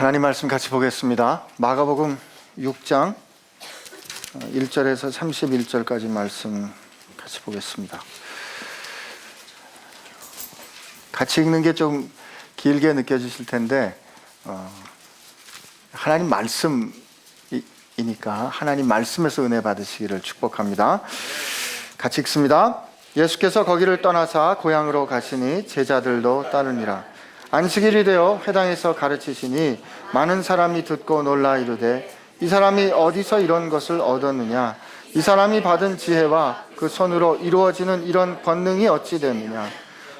하나님 말씀 같이 보겠습니다. 마가복음 6장 1절에서 31절까지 말씀 같이 보겠습니다. 같이 읽는 게 좀 길게 느껴지실 텐데 하나님 말씀이니까 하나님 말씀에서 은혜 받으시기를 축복합니다. 같이 읽습니다. 예수께서 거기를 떠나사 고향으로 가시니 제자들도 따르니라. 안식일이 되어 회당에서 가르치시니 많은 사람이 듣고 놀라 이르되 이 사람이 어디서 이런 것을 얻었느냐? 이 사람이 받은 지혜와 그 손으로 이루어지는 이런 권능이 어찌 되느냐?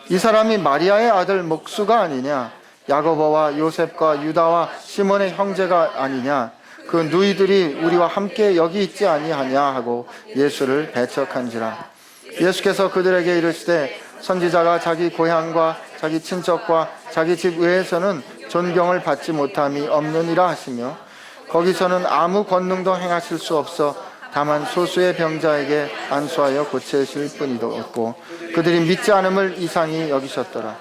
이 사람이 마리아의 아들 목수가 아니냐? 야고보와 요셉과 유다와 시몬의 형제가 아니냐? 그 누이들이 우리와 함께 여기 있지 아니하냐 하고 예수를 배척한지라. 예수께서 그들에게 이르시되 선지자가 자기 고향과 자기 친척과 자기 집 외에서는 존경을 받지 못함이 없느니라 하시며 거기서는 아무 권능도 행하실 수 없어 다만 소수의 병자에게 안수하여 고치실 뿐이었고 그들이 믿지 않음을 이상히 여기셨더라.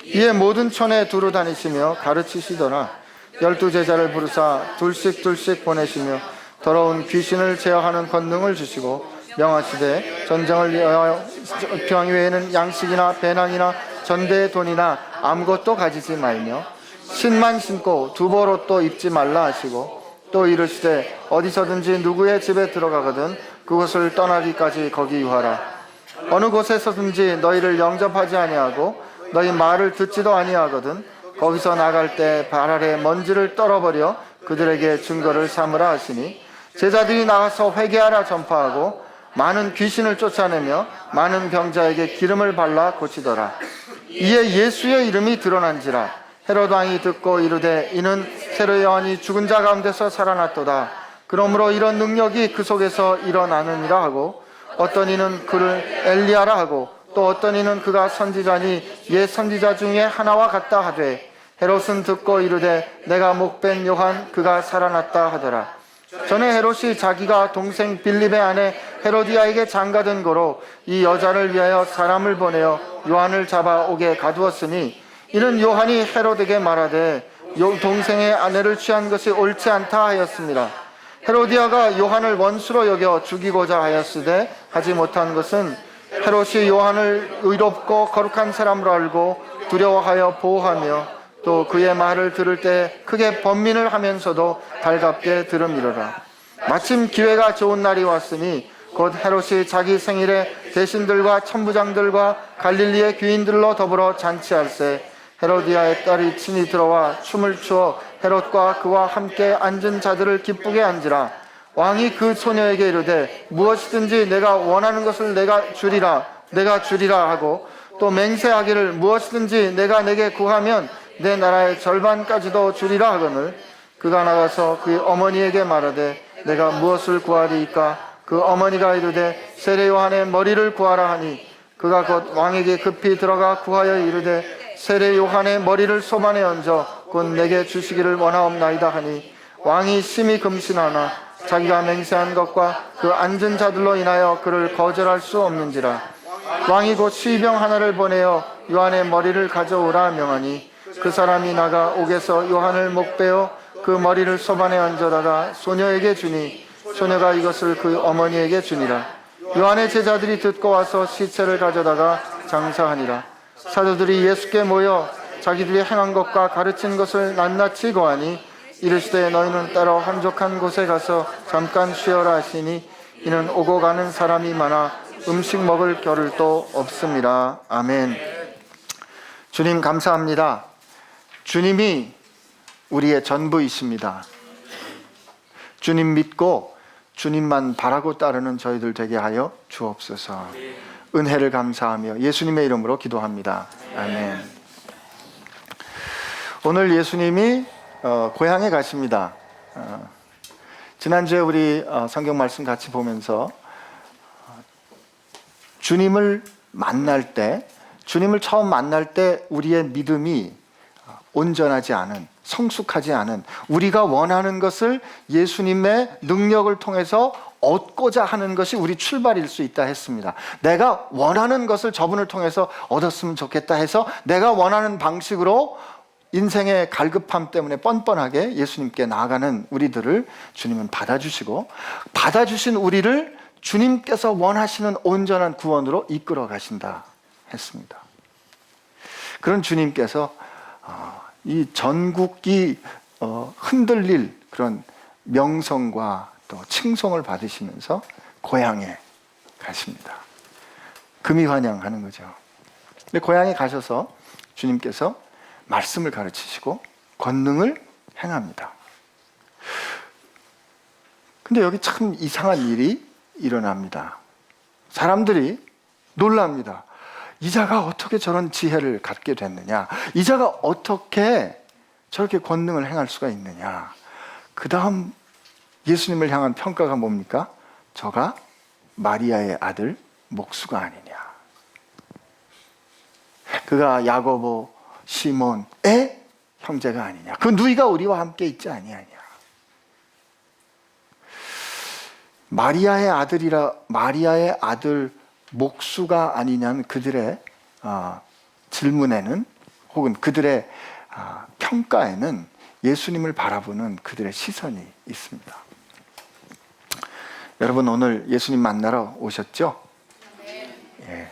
이에 모든 촌에 두루 다니시며 가르치시더라. 12 제자를 부르사 둘씩 보내시며 더러운 귀신을 제어하는 권능을 주시고 명하시되 전쟁을 위하여 병 외에는 양식이나 배낭이나 전대의 돈이나 아무것도 가지지 말며 신만 신고 두벌옷도 입지 말라 하시고 또 이르시되 어디서든지 누구의 집에 들어가거든 그곳을 떠나기까지 거기 유하라. 어느 곳에서든지 너희를 영접하지 아니하고 너희 말을 듣지도 아니하거든 거기서 나갈 때 발 아래 먼지를 떨어버려 그들에게 증거를 삼으라 하시니 제자들이 나가서 회개하라 전파하고 많은 귀신을 쫓아내며 많은 병자에게 기름을 발라 고치더라. 이에 예수의 이름이 드러난지라. 헤롯 왕이 듣고 이르되 이는 새로 요한이 죽은 자 가운데서 살아났도다. 그러므로 이런 능력이 그 속에서 일어나느니라 하고 어떤 이는 그를 엘리야라 하고 또 어떤 이는 그가 선지자니 옛 선지자 중에 하나와 같다 하되 헤롯은 듣고 이르되 내가 목벤 요한 그가 살아났다 하더라. 전에 헤롯이 자기가 동생 빌립의 아내 헤로디아에게 장가든 거로 이 여자를 위하여 사람을 보내어 요한을 잡아 옥에 가두었으니 이는 요한이 헤롯에게 말하되 동생의 아내를 취한 것이 옳지 않다 하였습니다. 헤로디아가 요한을 원수로 여겨 죽이고자 하였으되 하지 못한 것은 헤롯이 요한을 의롭고 거룩한 사람으로 알고 두려워하여 보호하며 또 그의 말을 들을 때 크게 번민을 하면서도 달갑게 들음이로라. 마침 기회가 좋은 날이 왔으니 곧 헤롯이 자기 생일에 대신들과 천부장들과 갈릴리의 귀인들로 더불어 잔치할세 헤로디아의 딸이 친히 들어와 춤을 추어 헤롯과 그와 함께 앉은 자들을 기쁘게 한지라. 왕이 그 소녀에게 이르되 무엇이든지 내가 원하는 것을 내가 주리라 하고 또 맹세하기를 무엇이든지 내가 내게 구하면 내 나라의 절반까지도 주리라 하거늘 그가 나가서 그 어머니에게 말하되 내가 무엇을 구하리이까? 그 어머니가 이르되 세례 요한의 머리를 구하라 하니 그가 곧 왕에게 급히 들어가 구하여 이르되 세례 요한의 머리를 손안에 얹어 곧 내게 주시기를 원하옵나이다 하니 왕이 심히 금신하나 자기가 맹세한 것과 그 앉은 자들로 인하여 그를 거절할 수 없는지라. 왕이 곧 시병 하나를 보내어 요한의 머리를 가져오라 명하니 그 사람이 나가 옥에서 요한을 목베어 그 머리를 소반에 얹어다가 소녀에게 주니 소녀가 이것을 그 어머니에게 주니라. 요한의 제자들이 듣고 와서 시체를 가져다가 장사하니라. 사도들이 예수께 모여 자기들이 행한 것과 가르친 것을 낱낱이 고하니 이르시되 너희는 따로 한적한 곳에 가서 잠깐 쉬어라 하시니 이는 오고 가는 사람이 많아 음식 먹을 겨를도 없습니다. 아멘. 주님 감사합니다. 주님이 우리의 전부이십니다. 주님 믿고 주님만 바라고 따르는 저희들 되게 하여 주옵소서. 은혜를 감사하며 예수님의 이름으로 기도합니다. 아멘. 오늘 예수님이 고향에 가십니다. 지난주에 우리 성경 말씀 같이 보면서 주님을 만날 때, 주님을 처음 만날 때 우리의 믿음이 온전하지 않은, 성숙하지 않은, 우리가 원하는 것을 예수님의 능력을 통해서 얻고자 하는 것이 우리 출발일 수 있다 했습니다. 내가 원하는 것을 저분을 통해서 얻었으면 좋겠다 해서 내가 원하는 방식으로 인생의 갈급함 때문에 뻔뻔하게 예수님께 나아가는 우리들을 주님은 받아주시고, 받아주신 우리를 주님께서 원하시는 온전한 구원으로 이끌어 가신다 했습니다. 그런 주님께서 이 전국이 흔들릴 그런 명성과 또 칭송을 받으시면서 고향에 가십니다. 금이 환영하는 거죠. 근데 고향에 가셔서 주님께서 말씀을 가르치시고 권능을 행합니다. 근데 여기 참 이상한 일이 일어납니다. 사람들이 놀랍니다. 이자가 어떻게 저런 지혜를 갖게 됐느냐? 이자가 어떻게 저렇게 권능을 행할 수가 있느냐? 그 다음 예수님을 향한 평가가 뭡니까? 저가 마리아의 아들 목수가 아니냐. 그가 야고보, 시몬의 형제가 아니냐. 그 누이가 우리와 함께 있지 아니하냐. 마리아의 아들 목수가 아니냐는 그들의 질문에는, 혹은 그들의 평가에는 예수님을 바라보는 그들의 시선이 있습니다. 여러분, 오늘 예수님 만나러 오셨죠? 예.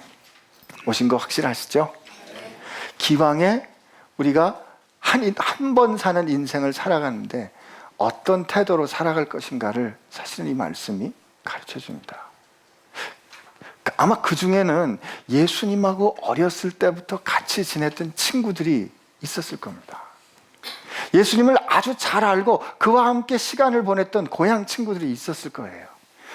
오신 거 확실하시죠? 기왕에 우리가 한 번 사는 인생을 살아가는데 어떤 태도로 살아갈 것인가를 사실은 이 말씀이 가르쳐 줍니다. 아마 그 중에는 예수님하고 어렸을 때부터 같이 지냈던 친구들이 있었을 겁니다. 예수님을 아주 잘 알고 그와 함께 시간을 보냈던 고향 친구들이 있었을 거예요.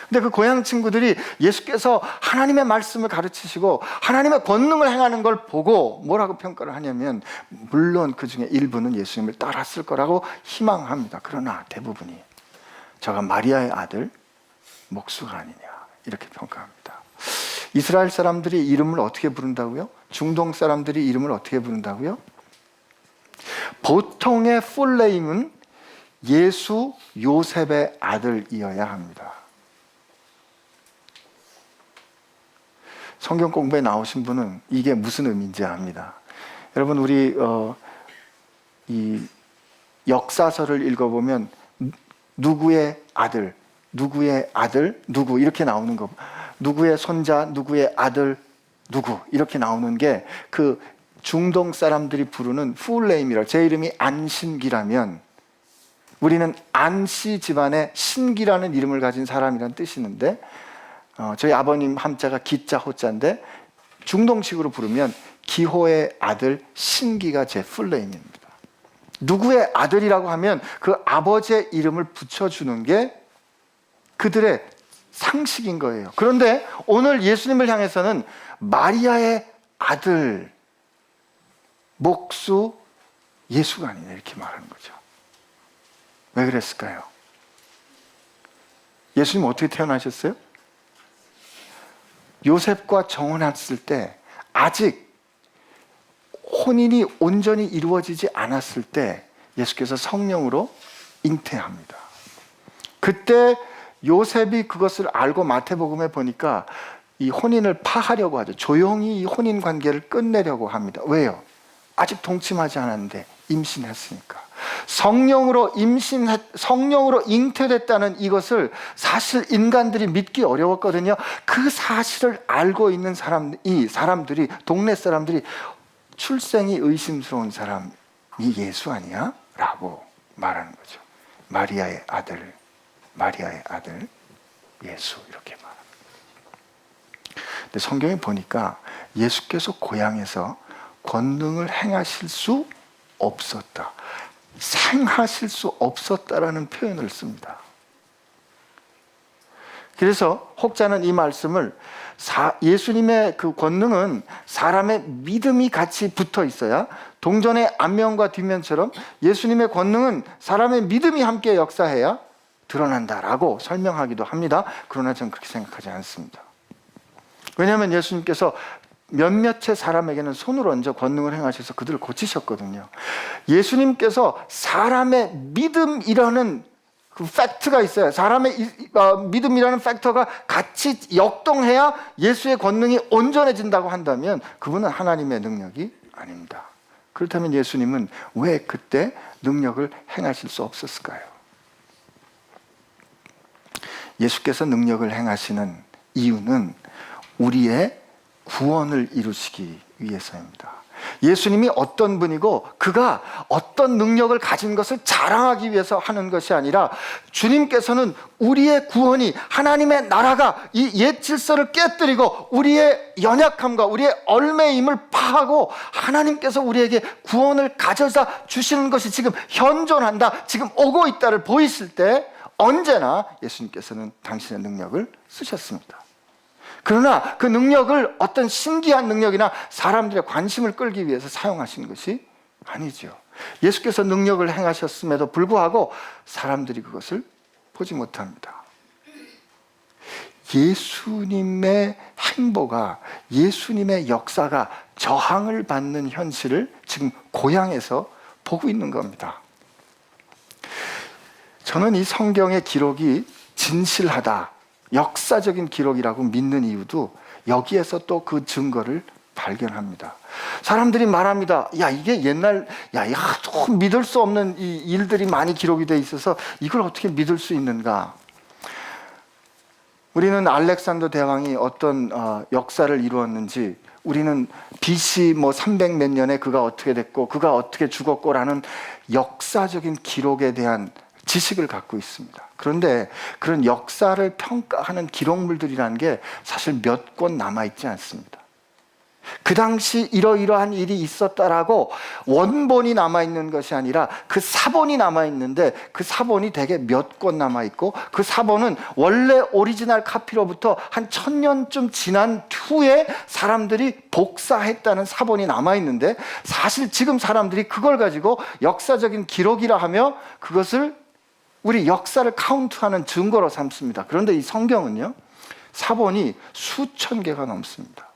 근데 그 고향 친구들이 예수께서 하나님의 말씀을 가르치시고 하나님의 권능을 행하는 걸 보고 뭐라고 평가를 하냐면, 물론 그 중에 일부는 예수님을 따랐을 거라고 희망합니다. 그러나 대부분이 저가 마리아의 아들 목수가 아니냐, 이렇게 평가합니다. 이스라엘 사람들이 이름을 어떻게 부른다고요? 중동 사람들이 이름을 어떻게 부른다고요? 보통의 풀네임은 예수 요셉의 아들이어야 합니다. 성경 공부에 나오신 분은 이게 무슨 의미인지 압니다. 여러분, 우리 이 역사서를 읽어보면 누구의 아들, 누구 이렇게 나오는 거, 누구의 손자, 누구의 아들, 누구 이렇게 나오는 게 그 중동 사람들이 부르는 풀네임이라. 제 이름이 안신기라면 우리는 안씨 집안의 신기라는 이름을 가진 사람이라는 뜻이 있는데, 저희 아버님 함자가 기자 호자인데 중동식으로 부르면 기호의 아들 신기가 제 풀네임입니다. 누구의 아들이라고 하면 그 아버지의 이름을 붙여주는 게 그들의 상식인 거예요. 그런데 오늘 예수님을 향해서는 마리아의 아들 목수 예수가 아니냐, 이렇게 말하는 거죠. 왜 그랬을까요? 예수님 어떻게 태어나셨어요? 요셉과 정혼했을 때 아직 혼인이 온전히 이루어지지 않았을 때 예수께서 성령으로 잉태합니다. 그때 요셉이 그것을 알고 마태복음에 보니까 이 혼인을 파하려고 하죠. 조용히 이 혼인 관계를 끝내려고 합니다. 왜요? 아직 동침하지 않았는데 임신했으니까. 성령으로 잉태됐다는 이것을 사실 인간들이 믿기 어려웠거든요. 그 사실을 알고 있는 사람들이, 동네 사람들이 출생이 의심스러운 사람이 예수 아니야? 라고 말하는 거죠. 마리아의 아들 예수, 이렇게 말합니다. 근데 성경에 보니까 예수께서 고향에서 권능을 행하실 수 없었다, 행하실 수 없었다라는 표현을 씁니다. 그래서 혹자는 이 말씀을 예수님의 그 권능은 사람의 믿음이 같이 붙어 있어야, 동전의 앞면과 뒷면처럼 예수님의 권능은 사람의 믿음이 함께 역사해야 드러난다라고 설명하기도 합니다. 그러나 저는 그렇게 생각하지 않습니다. 왜냐하면 예수님께서 몇몇의 사람에게는 손을 얹어 권능을 행하셔서 그들을 고치셨거든요. 예수님께서 사람의 믿음이라는 그 팩트가 있어요. 사람의 믿음이라는 팩터가 같이 역동해야 예수의 권능이 온전해진다고 한다면 그분은 하나님의 능력이 아닙니다. 그렇다면 예수님은 왜 그때 능력을 행하실 수 없었을까요? 예수께서 능력을 행하시는 이유는 우리의 구원을 이루시기 위해서입니다. 예수님이 어떤 분이고 그가 어떤 능력을 가진 것을 자랑하기 위해서 하는 것이 아니라 주님께서는 우리의 구원이, 하나님의 나라가 이 옛 질서를 깨뜨리고 우리의 연약함과 우리의 얼매임을 파하고 하나님께서 우리에게 구원을 가져다 주시는 것이 지금 현존한다, 지금 오고 있다를 보이실 때 언제나 예수님께서는 당신의 능력을 쓰셨습니다. 그러나 그 능력을 어떤 신기한 능력이나 사람들의 관심을 끌기 위해서 사용하신 것이 아니죠. 예수께서 능력을 행하셨음에도 불구하고 사람들이 그것을 보지 못합니다. 예수님의 행보가, 예수님의 역사가 저항을 받는 현실을 지금 고향에서 보고 있는 겁니다. 저는 이 성경의 기록이 진실하다, 역사적인 기록이라고 믿는 이유도 여기에서 또 그 증거를 발견합니다. 사람들이 말합니다. 야, 이게 옛날, 또 믿을 수 없는 이 일들이 많이 기록이 돼 있어서 이걸 어떻게 믿을 수 있는가? 우리는 알렉산더 대왕이 어떤 역사를 이루었는지, 우리는 BC 300 몇 년에 그가 어떻게 됐고 그가 어떻게 죽었고라는 역사적인 기록에 대한 지식을 갖고 있습니다. 그런데 그런 역사를 평가하는 기록물들이라는 게 사실 몇 권 남아있지 않습니다. 그 당시 이러이러한 일이 있었다라고 원본이 남아있는 것이 아니라 그 사본이 남아있는데 그 사본이 대개 몇 권 남아있고 그 사본은 원래 오리지널 카피로부터 한 1000년쯤 지난 후에 사람들이 복사했다는 사본이 남아있는데 사실 지금 사람들이 그걸 가지고 역사적인 기록이라 하며 그것을 우리 역사를 카운트하는 증거로 삼습니다. 그런데 이 성경은요, 사본이 수천 개가 넘습니다.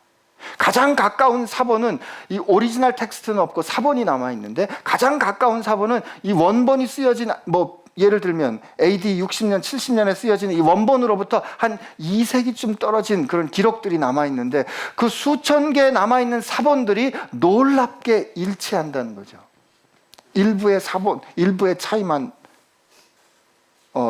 가장 가까운 사본은 이 오리지널 텍스트는 없고 사본이 남아있는데 가장 가까운 사본은 이 원본이 쓰여진, 예를 들면 AD 60년, 70년에 쓰여진 이 원본으로부터 한 2세기쯤 떨어진 그런 기록들이 남아있는데 그 수천 개 남아있는 사본들이 놀랍게 일치한다는 거죠. 일부의 사본, 일부의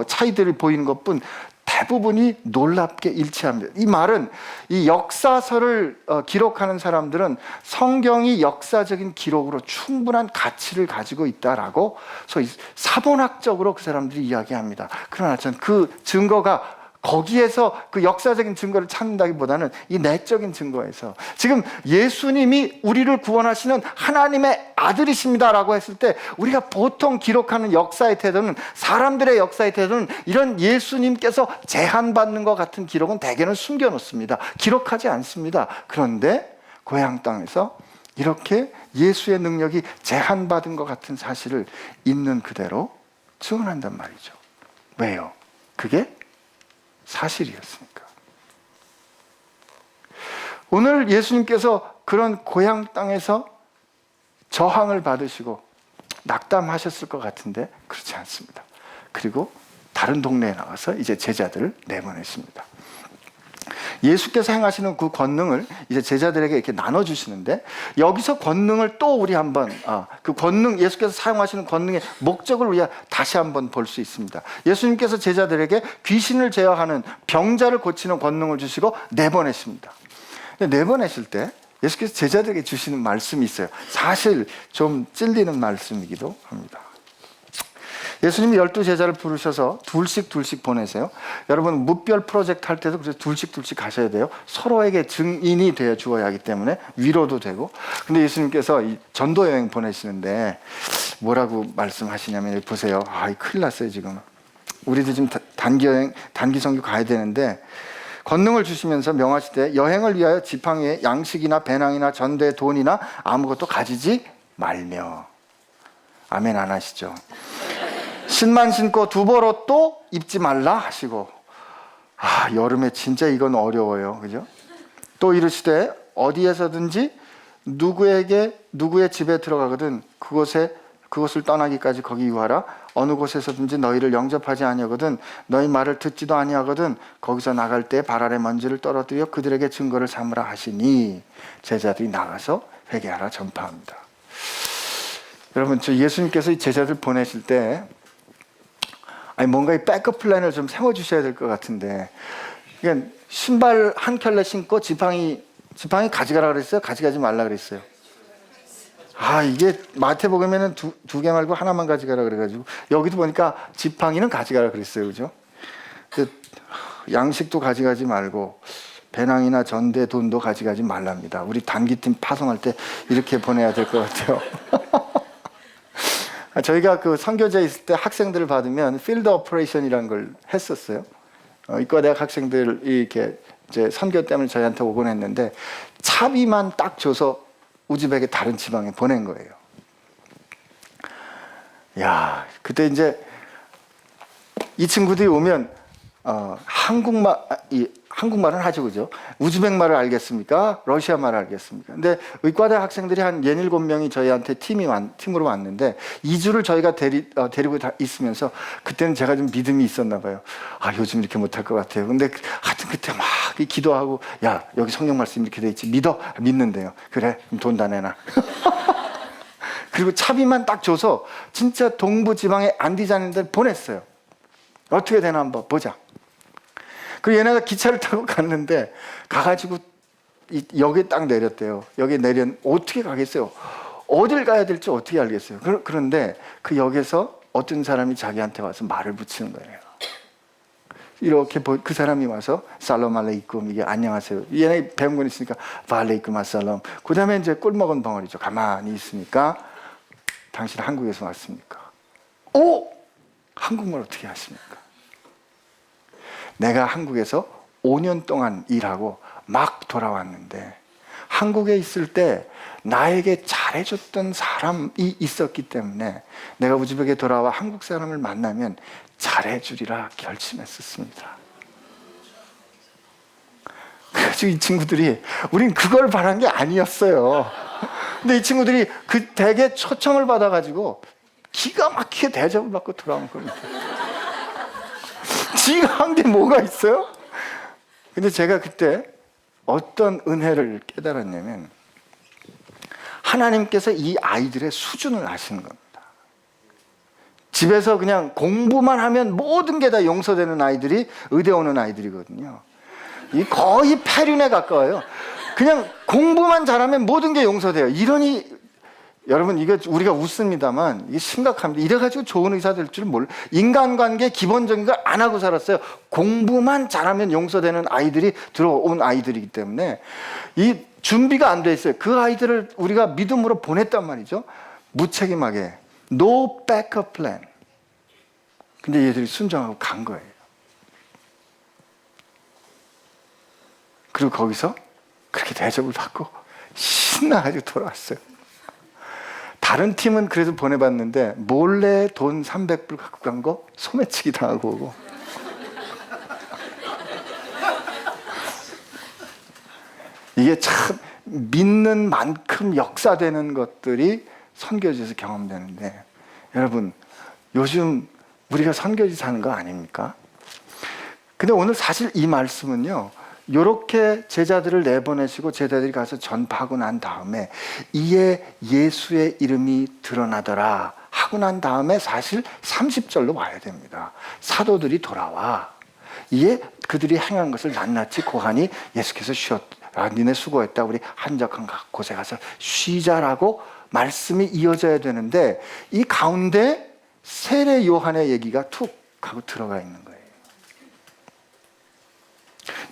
차이들이 보이는 것뿐 대부분이 놀랍게 일치합니다. 이 말은 이 역사서를 기록하는 사람들은 성경이 역사적인 기록으로 충분한 가치를 가지고 있다라고 소위 사본학적으로 그 사람들이 이야기합니다. 그러나 저는 그 증거가 거기에서 그 역사적인 증거를 찾는다기보다는 이 내적인 증거에서 지금 예수님이 우리를 구원하시는 하나님의 아들이십니다라고 했을 때 우리가 보통 기록하는 역사의 태도는, 사람들의 역사의 태도는 이런 예수님께서 제한받는 것 같은 기록은 대개는 숨겨놓습니다. 기록하지 않습니다. 그런데 고향 땅에서 이렇게 예수의 능력이 제한받은 것 같은 사실을 있는 그대로 증언한단 말이죠. 왜요? 그게 사실이었으니까. 오늘 예수님께서 그런 고향 땅에서 저항을 받으시고 낙담하셨을 것 같은데 그렇지 않습니다. 그리고 다른 동네에 나가서 이제 제자들을 내보내십니다. 예수께서 행하시는 그 권능을 이제 제자들에게 이렇게 나눠주시는데 여기서 권능을 또 우리 한번 그 권능, 예수께서 사용하시는 권능의 목적을 우리가 다시 한번 볼 수 있습니다. 예수님께서 제자들에게 귀신을 제어하는, 병자를 고치는 권능을 주시고 내보내십니다. 근데 내보내실 때 예수께서 제자들에게 주시는 말씀이 있어요. 사실 좀 찔리는 말씀이기도 합니다. 예수님이 12제자를 부르셔서 둘씩 보내세요. 여러분 무별 프로젝트 할 때도 그래서 둘씩 가셔야 돼요. 서로에게 증인이 되어 주어야 하기 때문에 위로도 되고. 근데 예수님께서 이 전도 여행 보내시는데 뭐라고 말씀하시냐면 여기 보세요. 큰일 났어요 지금. 우리도 지금 단기 선교 가야 되는데 권능을 주시면서 명하시되 여행을 위하여 지팡이에 양식이나 배낭이나 전대에 돈이나 아무것도 가지지 말며. 아멘 안 하시죠? 신만 신고 두벌옷도 입지 말라 하시고. 여름에 진짜 이건 어려워요. 그죠? 또 이르시되 어디에서든지 누구의 집에 들어가거든 그곳을 떠나기까지 거기 유하라. 어느 곳에서든지 너희를 영접하지 아니하거든 너희 말을 듣지도 아니하거든 거기서 나갈 때 발 아래 먼지를 떨어뜨려 그들에게 증거를 삼으라 하시니 제자들이 나가서 회개하라 전파합니다. 여러분, 저 예수님께서 이 제자들 보내실 때 뭔가 이 백업 플랜을 좀 세워주셔야 될 것 같은데, 그러니까 신발 한 켤레 신고 지팡이 가져가라 그랬어요? 가져가지 말라 그랬어요? 이게 마태복음에는 두 개 말고 하나만 가져가라 그래가지고, 여기도 보니까 지팡이는 가져가라 그랬어요. 그죠? 양식도 가져가지 말고 배낭이나 전대, 돈도 가져가지 말랍니다. 우리 단기팀 파송할 때 이렇게 보내야 될 것 같아요. 저희가 그 선교제 있을 때 학생들을 받으면 필드 오퍼레이션이라는 걸 했었어요. 이과대학 학생들이 이렇게 이제 선교 때문에 저희한테 오곤 했는데, 차비만 딱 줘서 우즈벡의 다른 지방에 보낸 거예요. 그때 이제 이 친구들이 오면 한국말은 하죠, 그죠? 우즈벡 말을 알겠습니까? 러시아 말을 알겠습니까? 근데 의과대학 학생들이 한 67명이 저희한테 팀으로 왔는데, 2주를 저희가 데리고 있으면서 그때는 제가 좀 믿음이 있었나 봐요. 요즘 이렇게 못할 것 같아요. 근데 하여튼 그때 막 기도하고, 야, 여기 성경 말씀 이렇게 돼 있지. 믿는데요. 그래, 그럼 돈 다 내놔. 그리고 차비만 딱 줘서 진짜 동부 지방의 안디자는 데 보냈어요. 어떻게 되나 한번 보자. 그리고 얘네가 기차를 타고 갔는데, 가가지고 여기에 딱 내렸대요. 여기에 어떻게 가겠어요? 어딜 가야 될지 어떻게 알겠어요? 그런데 그 역에서 어떤 사람이 자기한테 와서 말을 붙이는 거예요. 이렇게 그 사람이 와서 살롬 알레이쿰, 이게 안녕하세요. 얘네 배운 건 있으니까 발레이쿰 아살롬. 그 다음에 이제 꿀 먹은 벙어리죠. 가만히 있으니까, 당신 한국에서 왔습니까? 한국말 어떻게 하십니까? 내가 한국에서 5년 동안 일하고 막 돌아왔는데, 한국에 있을 때 나에게 잘해줬던 사람이 있었기 때문에 내가 우즈벡에 돌아와 한국 사람을 만나면 잘해주리라 결심했었습니다. 그래서 이 친구들이, 우린 그걸 바란 게 아니었어요. 근데 이 친구들이 그 댁에 초청을 받아가지고 기가 막히게 대접을 받고 돌아온 겁니다. 지가 한 게 뭐가 있어요? 근데 제가 그때 어떤 은혜를 깨달았냐면, 하나님께서 이 아이들의 수준을 아시는 겁니다. 집에서 그냥 공부만 하면 모든 게 다 용서되는 아이들이 의대 오는 아이들이거든요. 이 거의 폐륜에 가까워요. 그냥 공부만 잘하면 모든 게 용서돼요. 이러니 여러분, 이게 우리가 웃습니다만 이게 심각합니다. 이래가지고 좋은 의사 될 줄 몰라. 인간관계 기본적인 걸 안 하고 살았어요. 공부만 잘하면 용서되는 아이들이 들어온 아이들이기 때문에 이 준비가 안 돼 있어요. 그 아이들을 우리가 믿음으로 보냈단 말이죠. 무책임하게. No backup plan. 근데 얘들이 순종하고 간 거예요. 그리고 거기서 그렇게 대접을 받고 신나가지고 돌아왔어요. 다른 팀은 그래도 보내봤는데, 몰래 돈 300불 갖고 간 거 소매치기 당하고 오고. 이게 참 믿는 만큼 역사되는 것들이 선교지에서 경험되는데, 여러분, 요즘 우리가 선교지 사는 거 아닙니까? 근데 오늘 사실 이 말씀은요, 이렇게 제자들을 내보내시고 제자들이 가서 전파하고 난 다음에 이에 예수의 이름이 드러나더라 하고 난 다음에 사실 30절로 와야 됩니다. 사도들이 돌아와 이에 그들이 행한 것을 낱낱이 고하니 예수께서 니네 수고했다, 우리 한적한 곳에 가서 쉬자라고 말씀이 이어져야 되는데, 이 가운데 세례 요한의 얘기가 툭 하고 들어가 있는 거예요.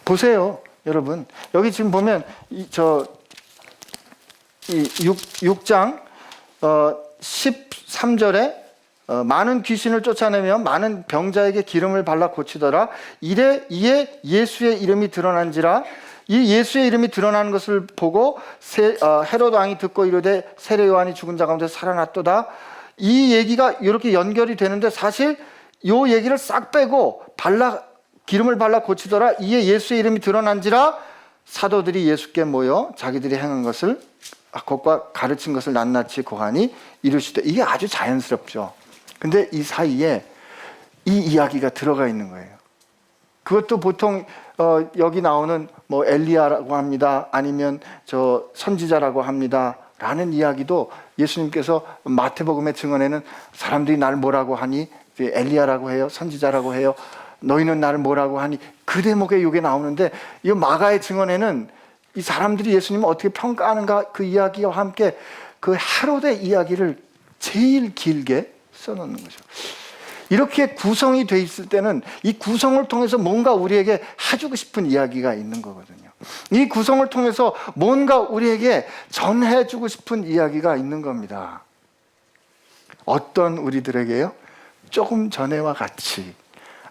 보세요, 여러분. 여기 지금 보면 6장 13절에 많은 귀신을 쫓아내며 많은 병자에게 기름을 발라 고치더라. 이에 예수의 이름이 드러난지라. 이 예수의 이름이 드러나는 것을 보고 헤롯 왕이 듣고 이르되 세례 요한이 죽은 자 가운데 살아났도다. 이 얘기가 이렇게 연결이 되는데, 사실 이 얘기를 싹 빼고 기름을 발라 고치더라. 이에 예수의 이름이 드러난지라. 사도들이 예수께 모여 자기들이 행한 것을, 것과 가르친 것을 낱낱이 고하니 이르시되. 이게 아주 자연스럽죠. 근데 이 사이에 이 이야기가 들어가 있는 거예요. 그것도 보통 여기 나오는 엘리야라고 합니다. 아니면 선지자라고 합니다. 라는 이야기도 예수님께서 마태복음의 증언에는 사람들이 나를 뭐라고 하니? 엘리야라고 해요? 선지자라고 해요? 너희는 나를 뭐라고 하니? 그 대목에 이게 나오는데, 이 마가의 증언에는 이 사람들이 예수님을 어떻게 평가하는가 그 이야기와 함께 그 헤롯의 이야기를 제일 길게 써놓는 거죠. 이렇게 구성이 돼 있을 때는 이 구성을 통해서 뭔가 우리에게 해주고 싶은 이야기가 있는 거거든요. 이 구성을 통해서 뭔가 우리에게 전해주고 싶은 이야기가 있는 겁니다. 어떤 우리들에게요? 조금 전에와 같이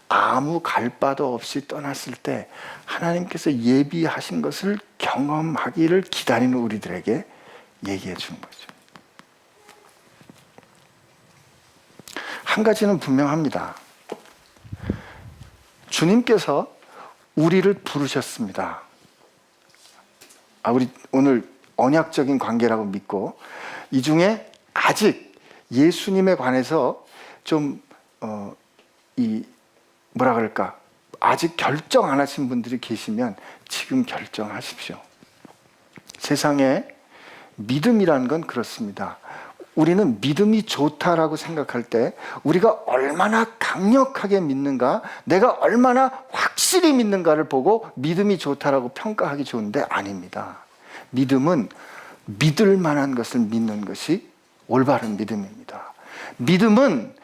아무 갈 바도 없이 떠났을 때 하나님께서 예비하신 것을 경험하기를 기다리는 우리들에게 얘기해 주는 거죠. 한 가지는 분명합니다. 주님께서 우리를 부르셨습니다. 우리 오늘 언약적인 관계라고 믿고, 이 중에 아직 예수님에 관해서 좀 뭐라 그럴까, 아직 결정 안 하신 분들이 계시면 지금 결정하십시오. 세상에 믿음이라는 건 그렇습니다. 우리는 믿음이 좋다라고 생각할 때 우리가 얼마나 강력하게 믿는가, 내가 얼마나 확실히 믿는가를 보고 믿음이 좋다라고 평가하기 좋은데 아닙니다. 믿음은 믿을 만한 것을 믿는 것이 올바른 믿음입니다. 믿음은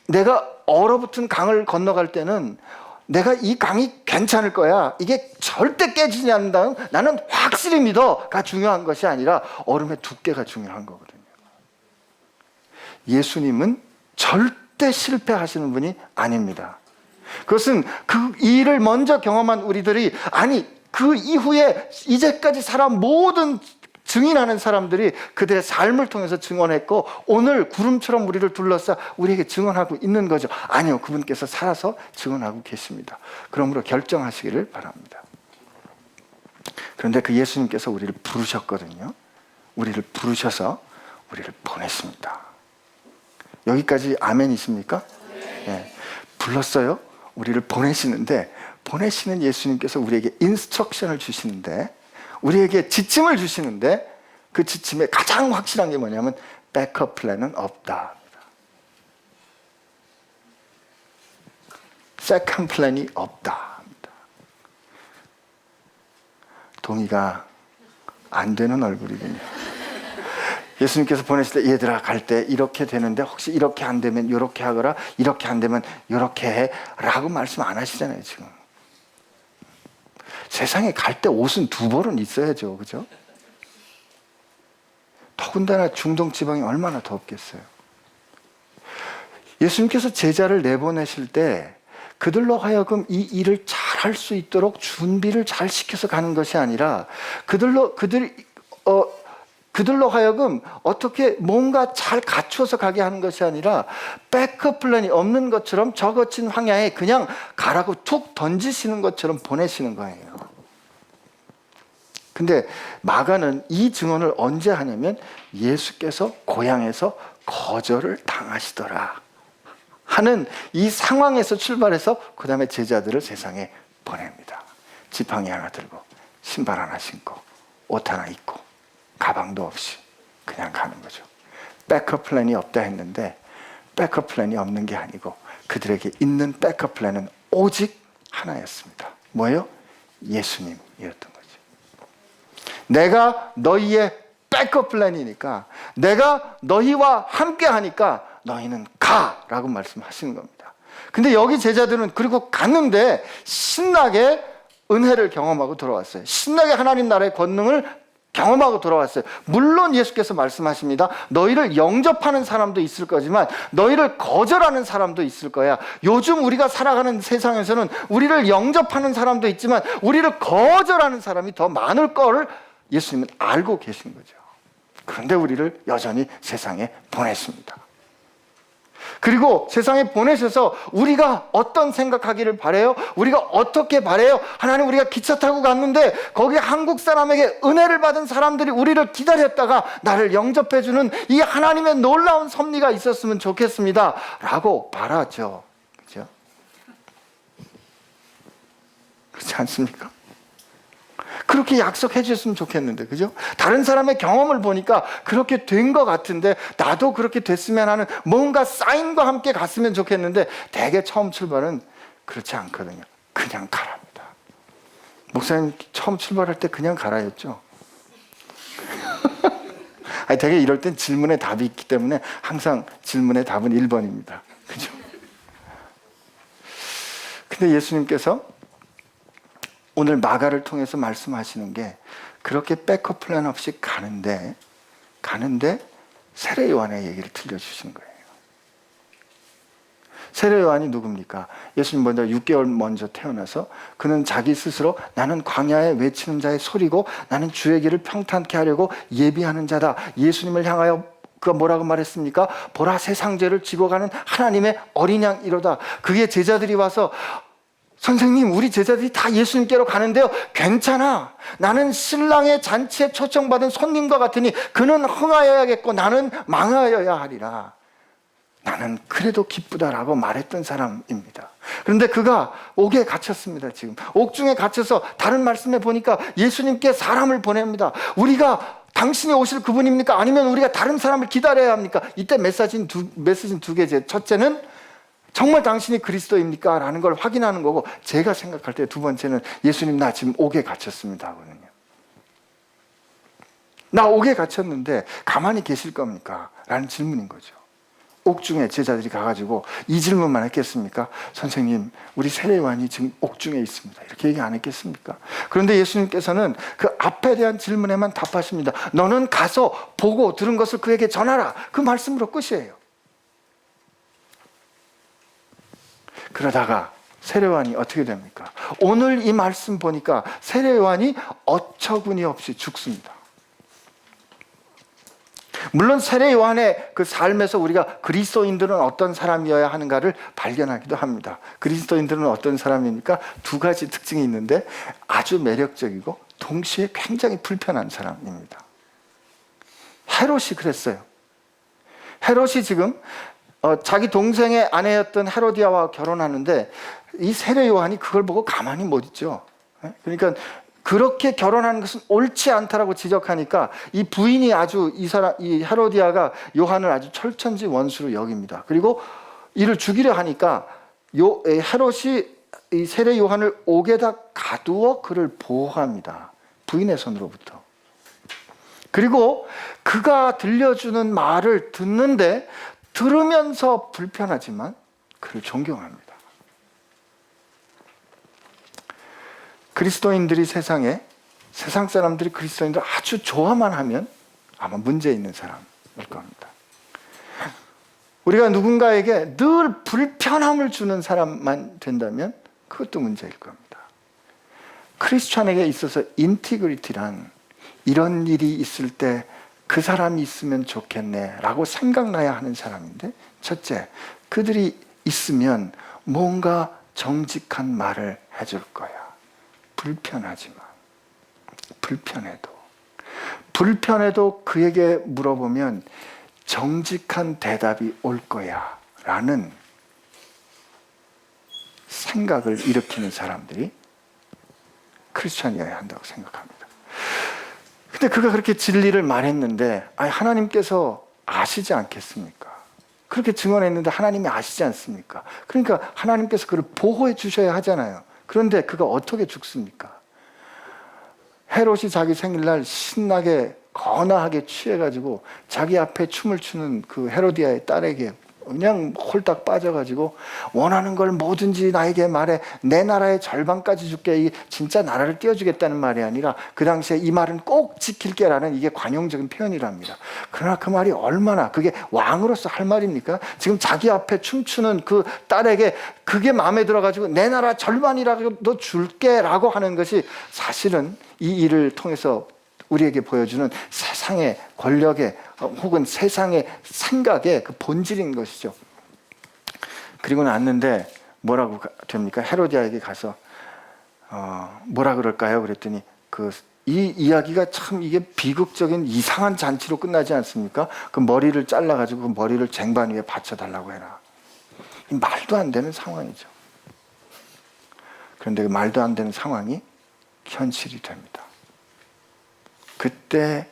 내가 얼어붙은 강을 건너갈 때는 내가 이 강이 괜찮을 거야, 이게 절대 깨지지 않는다, 나는 확실히 믿어가 중요한 것이 아니라 얼음의 두께가 중요한 거거든요. 예수님은 절대 실패하시는 분이 아닙니다. 그것은 그 일을 먼저 경험한 우리들이, 아니 그 이후에 이제까지 살아온 모든 증인하는 사람들이 그들의 삶을 통해서 증언했고, 오늘 구름처럼 우리를 둘러싸 우리에게 증언하고 있는 거죠. 아니요, 그분께서 살아서 증언하고 계십니다. 그러므로 결정하시기를 바랍니다. 그런데 그 예수님께서 우리를 부르셨거든요. 우리를 부르셔서 우리를 보냈습니다. 여기까지 아멘이십니까? 네. 불렀어요. 우리를 보내시는데, 보내시는 예수님께서 우리에게 인스트럭션을 주시는데, 우리에게 지침을 주시는데, 그 지침에 가장 확실한 게 뭐냐면 백업 플랜은 없다. 세컨드 플랜이 없다. 동의가 안 되는 얼굴이군요. 예수님께서 보내실 때, 얘들아 갈 때 이렇게 되는데 혹시 이렇게 안 되면 이렇게 하거라, 이렇게 안 되면 이렇게 해 라고 말씀 안 하시잖아요. 지금 세상에 갈 때 옷은 두 벌은 있어야죠. 그죠? 더군다나 중동 지방이 얼마나 덥겠어요. 예수님께서 제자를 내보내실 때 그들로 하여금 이 일을 잘 할 수 있도록 준비를 잘 시켜서 가는 것이 아니라 그들로 하여금 어떻게 뭔가 잘 갖춰서 가게 하는 것이 아니라 백업 플랜이 없는 것처럼 저 거친 황야에 그냥 가라고 툭 던지시는 것처럼 보내시는 거예요. 근데 마가는 이 증언을 언제 하냐면 예수께서 고향에서 거절을 당하시더라 하는 이 상황에서 출발해서 그 다음에 제자들을 세상에 보냅니다. 지팡이 하나 들고 신발 하나 신고 옷 하나 입고 가방도 없이 그냥 가는 거죠. 백업 플랜이 없다 했는데 백업 플랜이 없는 게 아니고 그들에게 있는 백업 플랜은 오직 하나였습니다. 뭐예요? 예수님이었던 거죠. 내가 너희의 백업 플랜이니까, 내가 너희와 함께 하니까 너희는 가라고 말씀하시는 겁니다. 근데 여기 제자들은 그리고 갔는데 신나게 은혜를 경험하고 돌아왔어요. 신나게 하나님 나라의 권능을 경험하고 돌아왔어요. 물론 예수께서 말씀하십니다. 너희를 영접하는 사람도 있을 거지만 너희를 거절하는 사람도 있을 거야. 요즘 우리가 살아가는 세상에서는 우리를 영접하는 사람도 있지만 우리를 거절하는 사람이 더 많을 걸 예수님은 알고 계신 거죠. 그런데 우리를 여전히 세상에 보냈습니다. 그리고 세상에 보내셔서 우리가 어떤 생각하기를 바래요? 우리가 어떻게 바래요? 하나님, 우리가 기차 타고 갔는데 거기 한국 사람에게 은혜를 받은 사람들이 우리를 기다렸다가 나를 영접해주는 이 하나님의 놀라운 섭리가 있었으면 좋겠습니다 라고 바라죠. 그렇죠? 그렇지 않습니까? 그렇게 약속해 주셨으면 좋겠는데, 그죠? 다른 사람의 경험을 보니까 그렇게 된 것 같은데 나도 그렇게 됐으면 하는 뭔가 사인과 함께 갔으면 좋겠는데 대개 처음 출발은 그렇지 않거든요. 그냥 가랍니다. 목사님 처음 출발할 때 그냥 가라였죠? 아니, 되게 이럴 땐 질문에 답이 있기 때문에 항상 질문의 답은 1번입니다. 그죠? 근데 예수님께서 오늘 마가를 통해서 말씀하시는 게 그렇게 백업 플랜 없이 가는데 세례 요한의 얘기를 들려주시는 거예요. 세례 요한이 누굽니까? 예수님 먼저 6개월 먼저 태어나서 그는 자기 스스로 나는 광야에 외치는 자의 소리고 나는 주의 길을 평탄케 하려고 예비하는 자다. 예수님을 향하여 그가 뭐라고 말했습니까? 보라, 세상 죄를 지고 가는 하나님의 어린 양이로다. 그의 제자들이 와서 선생님, 우리 제자들이 다 예수님께로 가는데요, 괜찮아. 나는 신랑의 잔치에 초청받은 손님과 같으니 그는 흥하여야겠고 나는 망하여야 하리라. 나는 그래도 기쁘다라고 말했던 사람입니다. 그런데 그가 옥에 갇혔습니다. 지금 옥중에 갇혀서 다른 말씀에 보니까 예수님께 사람을 보냅니다. 우리가 당신이 오실 그분입니까? 아니면 우리가 다른 사람을 기다려야 합니까? 이때 메시지는 두 개죠. 첫째는 정말 당신이 그리스도입니까? 라는 걸 확인하는 거고, 제가 생각할 때 두 번째는 예수님 나 지금 옥에 갇혔습니다 하거든요. 나 옥에 갇혔는데 가만히 계실 겁니까? 라는 질문인 거죠. 옥중에 제자들이 가가지고 이 질문만 했겠습니까? 선생님, 우리 세례 요한이 지금 옥중에 있습니다. 이렇게 얘기 안 했겠습니까? 그런데 예수님께서는 그 앞에 대한 질문에만 답하십니다. 너는 가서 보고 들은 것을 그에게 전하라. 그 말씀으로 끝이에요. 그러다가 세례 요한이 어떻게 됩니까? 오늘 이 말씀 보니까 세례 요한이 어처구니 없이 죽습니다. 물론 세례 요한의 그 삶에서 우리가 그리스도인들은 어떤 사람이어야 하는가를 발견하기도 합니다. 그리스도인들은 어떤 사람입니까? 두 가지 특징이 있는데 아주 매력적이고 동시에 굉장히 불편한 사람입니다. 헤롯이 그랬어요. 헤롯이 지금 자기 동생의 아내였던 헤로디아와 결혼하는데 이 세례 요한이 그걸 보고 가만히 못 있죠. 그러니까 그렇게 결혼하는 것은 옳지 않다라고 지적하니까 이 부인이 아주 이 헤로디아가 요한을 아주 철천지 원수로 여깁니다. 그리고 이를 죽이려 하니까 헤롯이 이 세례 요한을 옥에다 가두어 그를 보호합니다. 부인의 손으로부터. 그리고 그가 들려주는 말을 듣는데 들으면서 불편하지만 그를 존경합니다. 그리스도인들이 세상 사람들이 그리스도인들 아주 좋아만 하면 아마 문제 있는 사람일 겁니다. 우리가 누군가에게 늘 불편함을 주는 사람만 된다면 그것도 문제일 겁니다. 크리스찬에게 있어서 인티그리티란 이런 일이 있을 때 그 사람이 있으면 좋겠네 라고 생각나야 하는 사람인데, 첫째, 그들이 있으면 뭔가 정직한 말을 해줄 거야. 불편하지만, 불편해도 그에게 물어보면 정직한 대답이 올 거야 라는 생각을 일으키는 사람들이 크리스찬이어야 한다고 생각합니다. 근데 그가 그렇게 진리를 말했는데 하나님께서 아시지 않겠습니까? 그렇게 증언했는데 하나님이 아시지 않습니까? 그러니까 하나님께서 그를 보호해 주셔야 하잖아요. 그런데 그가 어떻게 죽습니까? 헤롯이 자기 생일날 신나게 거나하게 취해가지고 자기 앞에 춤을 추는 그 헤로디아의 딸에게 그냥 홀딱 빠져가지고 원하는 걸 뭐든지 나에게 말해, 내 나라의 절반까지 줄게, 이 진짜 나라를 띄워주겠다는 말이 아니라 그 당시에 이 말은 꼭 지킬게라는 이게 관용적인 표현이랍니다. 그러나 그 말이 얼마나 그게 왕으로서 할 말입니까? 지금 자기 앞에 춤추는 그 딸에게 그게 마음에 들어가지고 내 나라 절반이라도 줄게라고 하는 것이 사실은 이 일을 통해서 우리에게 보여주는 세상의 권력의 혹은 세상의 생각의 그 본질인 것이죠. 그리고 났는데 뭐라고 됩니까? 헤로디아에게 가서 뭐라 그럴까요? 그랬더니 이 이야기가 참 이게 비극적인 이상한 잔치로 끝나지 않습니까? 그 머리를 잘라가지고 그 머리를 쟁반 위에 받쳐달라고 해라. 말도 안 되는 상황이죠. 그런데 그 말도 안 되는 상황이 현실이 됩니다. 그때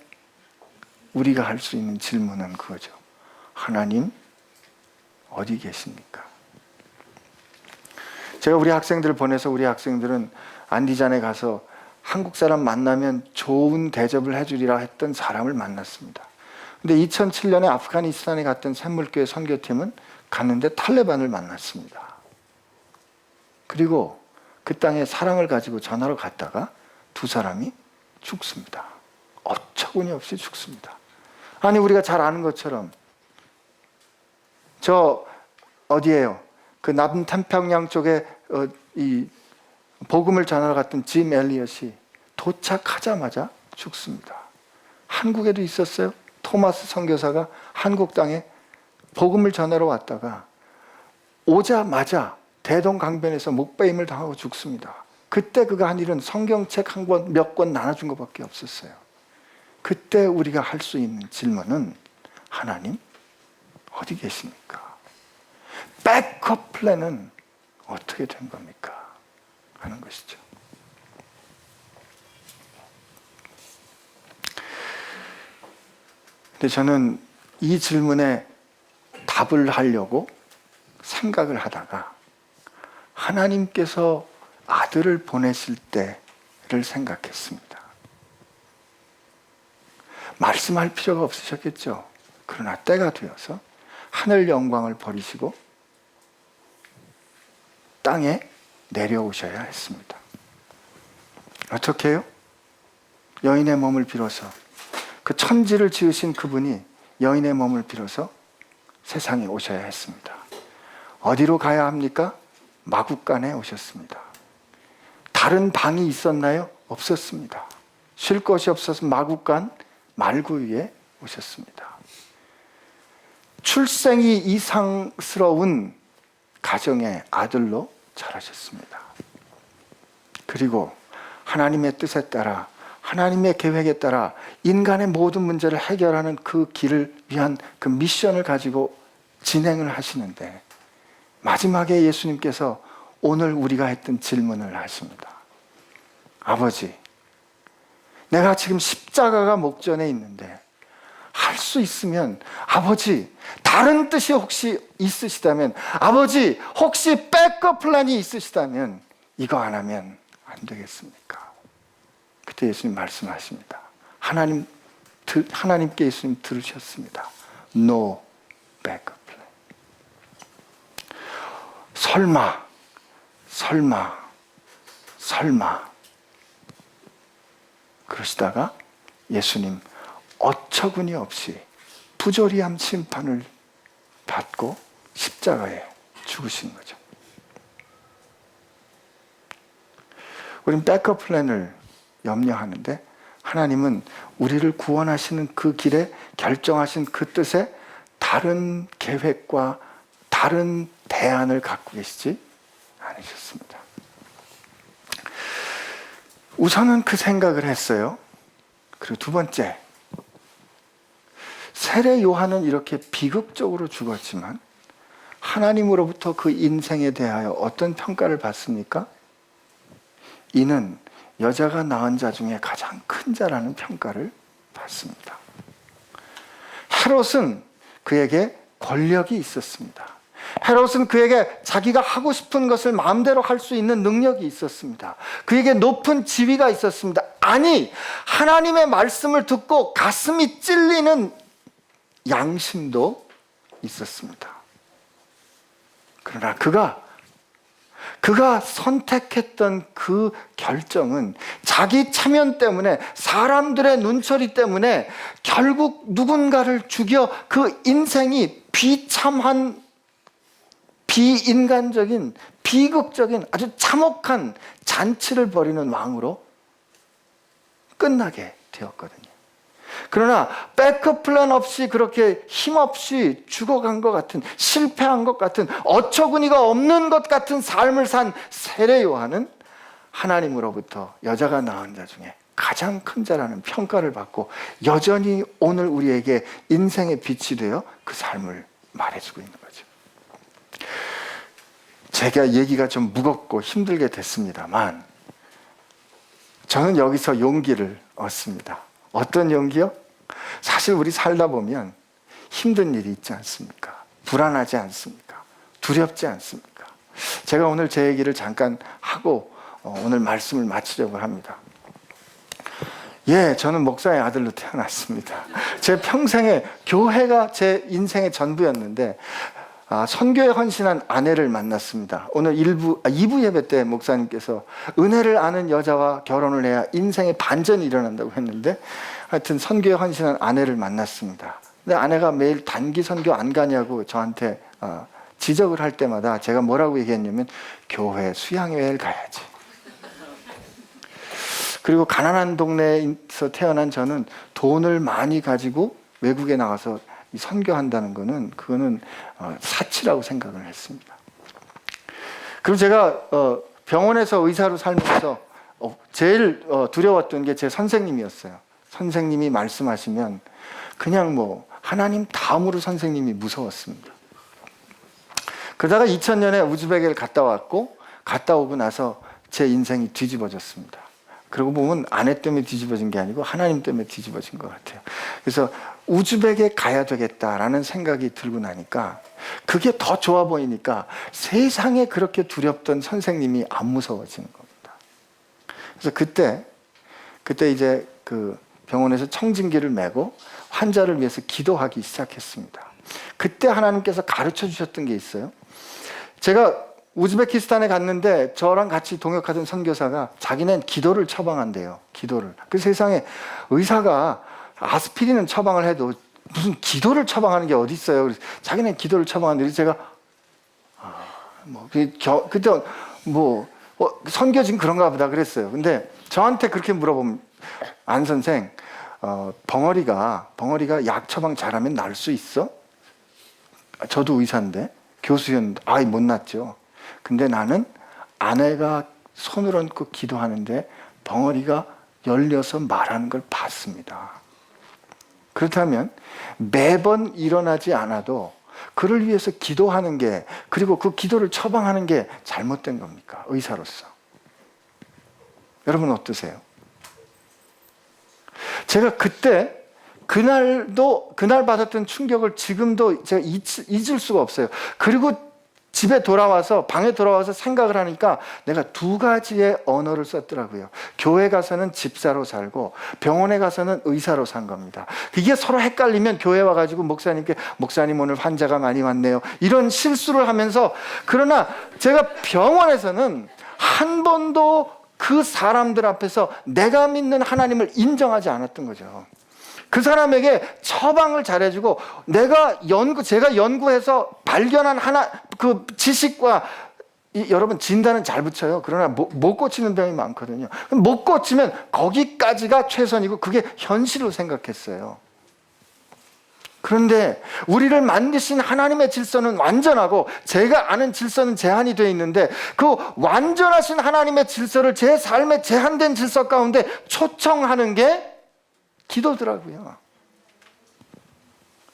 우리가 할 수 있는 질문은 그거죠. 하나님 어디 계십니까? 제가 우리 학생들을 보내서 우리 학생들은 안디잔에 가서 한국 사람 만나면 좋은 대접을 해주리라 했던 사람을 만났습니다. 근데 2007년에 아프가니스탄에 갔던 샘물교회 선교팀은 갔는데 탈레반을 만났습니다. 그리고 그 땅에 사랑을 가지고 전하러 갔다가 두 사람이 죽습니다. 어처구니 없이 죽습니다. 아니, 우리가 잘 아는 것처럼 저 어디예요? 그 남태평양 쪽에 이 복음을 전하러 갔던 짐 엘리엇이 도착하자마자 죽습니다. 한국에도 있었어요. 토마스 선교사가 한국 땅에 복음을 전하러 왔다가 오자마자 대동강변에서 목베임을 당하고 죽습니다. 그때 그가 한 일은 성경책 한 권, 몇 권 나눠준 것밖에 없었어요. 그때 우리가 할 수 있는 질문은 하나님 어디 계십니까? 백업 플랜은 어떻게 된 겁니까? 하는 것이죠. 근데 저는 이 질문에 답을 하려고 생각을 하다가 하나님께서 아들을 보내실 때를 생각했습니다. 말씀할 필요가 없으셨겠죠. 그러나 때가 되어서 하늘 영광을 버리시고 땅에 내려오셔야 했습니다. 어떻게 해요? 여인의 몸을 빌어서, 그 천지를 지으신 그분이 여인의 몸을 빌어서 세상에 오셔야 했습니다. 어디로 가야 합니까? 마구간에 오셨습니다. 다른 방이 있었나요? 없었습니다. 쉴 것이 없어서 마구간 말구 위에 오셨습니다. 출생이 이상스러운 가정의 아들로 자라셨습니다. 그리고 하나님의 뜻에 따라, 하나님의 계획에 따라 인간의 모든 문제를 해결하는 그 길을 위한 그 미션을 가지고 진행을 하시는데, 마지막에 예수님께서 오늘 우리가 했던 질문을 하십니다. 아버지, 내가 지금 십자가가 목전에 있는데 할 수 있으면 아버지, 다른 뜻이 혹시 있으시다면, 아버지 혹시 백업 플랜이 있으시다면 이거 안 하면 안 되겠습니까? 그때 예수님 말씀하십니다. 하나님께 예수님 들으셨습니다. No backup plan. 설마 그러시다가 예수님 어처구니 없이 부조리함 심판을 받고 십자가에 죽으신 거죠. 우리는 백업 플랜을 염려하는데, 하나님은 우리를 구원하시는 그 길에 결정하신 그 뜻에 다른 계획과 다른 대안을 갖고 계시지 않으셨습니다. 우선은 그 생각을 했어요. 그리고 두 번째, 세례 요한은 이렇게 비극적으로 죽었지만 하나님으로부터 그 인생에 대하여 어떤 평가를 받습니까? 이는 여자가 낳은 자 중에 가장 큰 자라는 평가를 받습니다. 헤롯은 그에게 권력이 있었습니다. 헤롯은 그에게 자기가 하고 싶은 것을 마음대로 할 수 있는 능력이 있었습니다. 그에게 높은 지위가 있었습니다. 아니, 하나님의 말씀을 듣고 가슴이 찔리는 양심도 있었습니다. 그러나 그가 선택했던 그 결정은 자기 체면 때문에, 사람들의 눈초리 때문에 결국 누군가를 죽여 그 인생이 비참한, 비인간적인, 비극적인 아주 참혹한 잔치를 벌이는 왕으로 끝나게 되었거든요. 그러나 백업 플랜 없이 그렇게 힘없이 죽어간 것 같은, 실패한 것 같은, 어처구니가 없는 것 같은 삶을 산 세례 요한은 하나님으로부터 여자가 낳은 자 중에 가장 큰 자라는 평가를 받고 여전히 오늘 우리에게 인생의 빛이 되어 그 삶을 말해주고 있는 거죠. 제가 얘기가 좀 무겁고 힘들게 됐습니다만 저는 여기서 용기를 얻습니다. 어떤 용기요? 사실 우리 살다 보면 힘든 일이 있지 않습니까? 불안하지 않습니까? 두렵지 않습니까? 제가 오늘 제 얘기를 잠깐 하고 오늘 말씀을 마치려고 합니다. 예, 저는 목사의 아들로 태어났습니다. 제 평생에 교회가 제 인생의 전부였는데 선교에 헌신한 아내를 만났습니다. 오늘 2부 예배 때 목사님께서 은혜를 아는 여자와 결혼을 해야 인생의 반전이 일어난다고 했는데 하여튼 선교에 헌신한 아내를 만났습니다. 근데 아내가 매일 단기 선교 안 가냐고 저한테 지적을 할 때마다 제가 뭐라고 얘기했냐면 교회 수양회를 가야지. 그리고 가난한 동네에서 태어난 저는 돈을 많이 가지고 외국에 나가서 선교한다는 거는 그거는 사치라고 생각을 했습니다. 그리고 제가 병원에서 의사로 살면서 제일 두려웠던 게 제 선생님이었어요. 선생님이 말씀하시면 그냥 뭐 하나님 다음으로 선생님이 무서웠습니다. 그러다가 2000년에 우즈베크를 갔다 왔고 갔다 오고 나서 제 인생이 뒤집어졌습니다. 그러고 보면 아내 때문에 뒤집어진 게 아니고 하나님 때문에 뒤집어진 것 같아요. 그래서 우즈벡에 가야 되겠다라는 생각이 들고 나니까 그게 더 좋아 보이니까 세상에 그렇게 두렵던 선생님이 안 무서워지는 겁니다. 그래서 그때 이제 그 병원에서 청진기를 메고 환자를 위해서 기도하기 시작했습니다. 그때 하나님께서 가르쳐 주셨던 게 있어요. 제가 우즈베키스탄에 갔는데 저랑 같이 동역하던 선교사가 자기는 기도를 처방한대요. 기도를. 그 세상에 의사가 아스피린은 처방을 해도 무슨 기도를 처방하는 게 어디 있어요? 그래서 자기는 기도를 처방하는데 제가 그때 선교 지금 그런가 보다 그랬어요. 근데 저한테 그렇게 물어보면 안 선생 벙어리가 약 처방 잘하면 날 수 있어? 저도 의사인데 교수였는데 못 낫죠. 근데 나는 아내가 손을 얹고 기도하는데 벙어리가 열려서 말하는 걸 봤습니다. 그렇다면 매번 일어나지 않아도 그를 위해서 기도하는 게 그리고 그 기도를 처방하는 게 잘못된 겁니까? 의사로서. 여러분 어떠세요? 제가 그날 받았던 충격을 지금도 제가 잊을 수가 없어요. 그리고 방에 돌아와서 생각을 하니까 내가 2가지의 언어를 썼더라고요. 교회 가서는 집사로 살고 병원에 가서는 의사로 산 겁니다. 이게 서로 헷갈리면 교회 와가지고 목사님께 목사님 오늘 환자가 많이 왔네요. 이런 실수를 하면서 그러나 제가 병원에서는 한 번도 그 사람들 앞에서 내가 믿는 하나님을 인정하지 않았던 거죠. 그 사람에게 처방을 잘해주고 제가 연구해서 발견한 그 지식과 여러분 진단은 잘 붙여요. 그러나 못 고치는 병이 많거든요. 못 고치면 거기까지가 최선이고 그게 현실로 생각했어요. 그런데 우리를 만드신 하나님의 질서는 완전하고 제가 아는 질서는 제한이 되어 있는데 그 완전하신 하나님의 질서를 제 삶의 제한된 질서 가운데 초청하는 게 기도더라고요.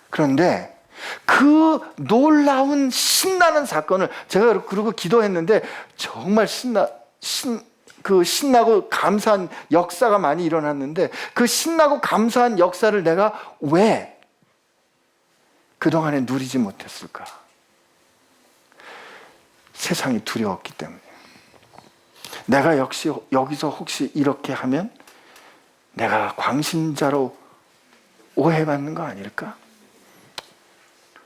그런데 그 놀라운 신나는 사건을 제가 그러고 기도했는데 정말 신나고 감사한 역사가 많이 일어났는데 그 신나고 감사한 역사를 내가 왜 그동안에 누리지 못했을까? 세상이 두려웠기 때문에. 내가 역시 여기서 혹시 이렇게 하면 내가 광신자로 오해받는 거 아닐까?